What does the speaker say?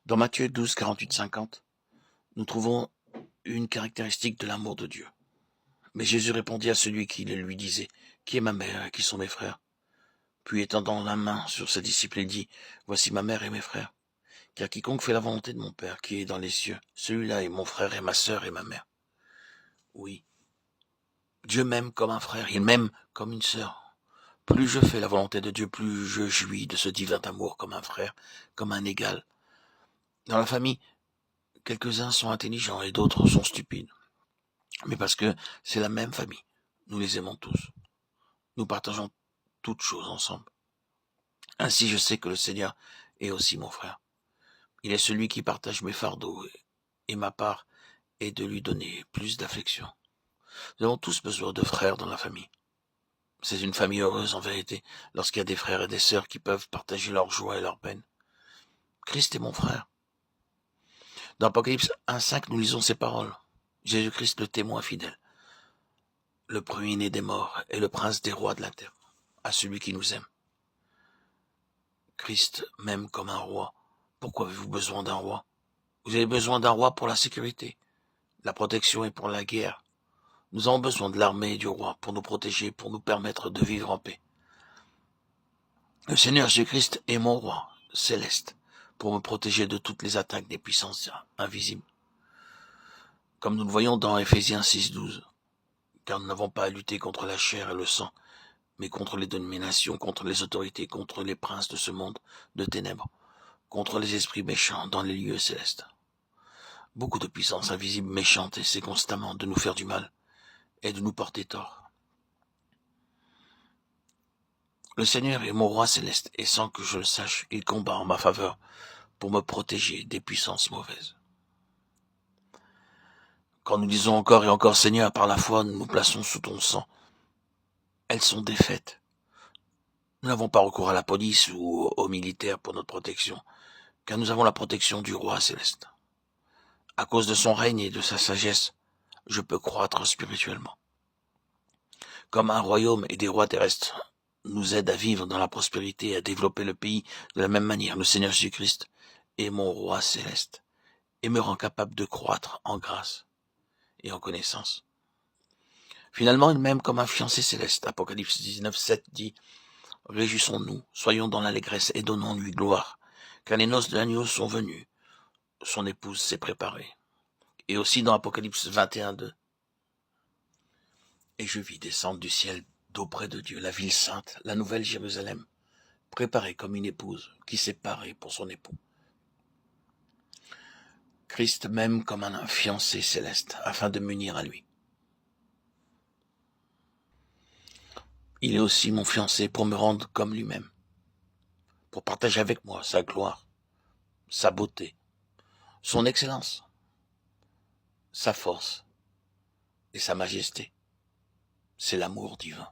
Dans Matthieu 12, 48, 50, nous trouvons une caractéristique de l'amour de Dieu. Mais Jésus répondit à celui qui le lui disait, « Qui est ma mère et qui sont mes frères ?» Puis étendant la main sur ses disciples, il dit, « Voici ma mère et mes frères. Car quiconque fait la volonté de mon Père qui est dans les cieux, celui-là est mon frère et ma sœur et ma mère. » Oui, Dieu m'aime comme un frère, il m'aime comme une sœur. Plus je fais la volonté de Dieu, plus je jouis de ce divin amour comme un frère, comme un égal. Dans la famille, quelques-uns sont intelligents et d'autres sont stupides. Mais parce que c'est la même famille, nous les aimons tous. Nous partageons toutes choses ensemble. Ainsi, je sais que le Seigneur est aussi mon frère. Il est celui qui partage mes fardeaux et ma part est de lui donner plus d'affection. Nous avons tous besoin de frères dans la famille. C'est une famille heureuse en vérité, lorsqu'il y a des frères et des sœurs qui peuvent partager leur joie et leur peine. Christ est mon frère. Dans Apocalypse 1.5, nous lisons ces paroles. Jésus-Christ, le témoin fidèle, le premier-né des morts et le prince des rois de la terre, à celui qui nous aime. Christ m'aime comme un roi. Pourquoi avez-vous besoin d'un roi? Vous avez besoin d'un roi pour la sécurité, la protection et pour la guerre. Nous avons besoin de l'armée et du roi pour nous protéger, pour nous permettre de vivre en paix. Le Seigneur Jésus-Christ est mon roi céleste pour me protéger de toutes les attaques des puissances invisibles. Comme nous le voyons dans Éphésiens 6.12, car nous n'avons pas à lutter contre la chair et le sang, mais contre les dominations, contre les autorités, contre les princes de ce monde de ténèbres, contre les esprits méchants dans les lieux célestes. Beaucoup de puissances invisibles méchantes essaient constamment de nous faire du mal et de nous porter tort. Le Seigneur est mon roi céleste, et sans que je le sache, il combat en ma faveur pour me protéger des puissances mauvaises. Quand nous disons encore et encore, Seigneur, par la foi, nous nous plaçons sous ton sang, elles sont défaites. Nous n'avons pas recours à la police ou aux militaires pour notre protection, car nous avons la protection du roi céleste. À cause de son règne et de sa sagesse, je peux croître spirituellement. Comme un royaume et des rois terrestres nous aident à vivre dans la prospérité et à développer le pays de la même manière, le Seigneur Jésus-Christ est mon roi céleste et me rend capable de croître en grâce et en connaissance. Finalement, il m'aime comme un fiancé céleste. Apocalypse 19.7 dit, « Réjouissons-nous, soyons dans l'allégresse et donnons-lui gloire, car les noces de l'agneau sont venues, son épouse s'est préparée. » Et aussi dans Apocalypse 21.2, « Et je vis descendre du ciel d'auprès de Dieu la ville sainte, la nouvelle Jérusalem, préparée comme une épouse qui s'est parée pour son époux. » Christ m'aime comme un fiancé céleste, afin de m'unir à lui. Il est aussi mon fiancé pour me rendre comme lui-même, pour partager avec moi sa gloire, sa beauté, son excellence, sa force et sa majesté. C'est l'amour divin.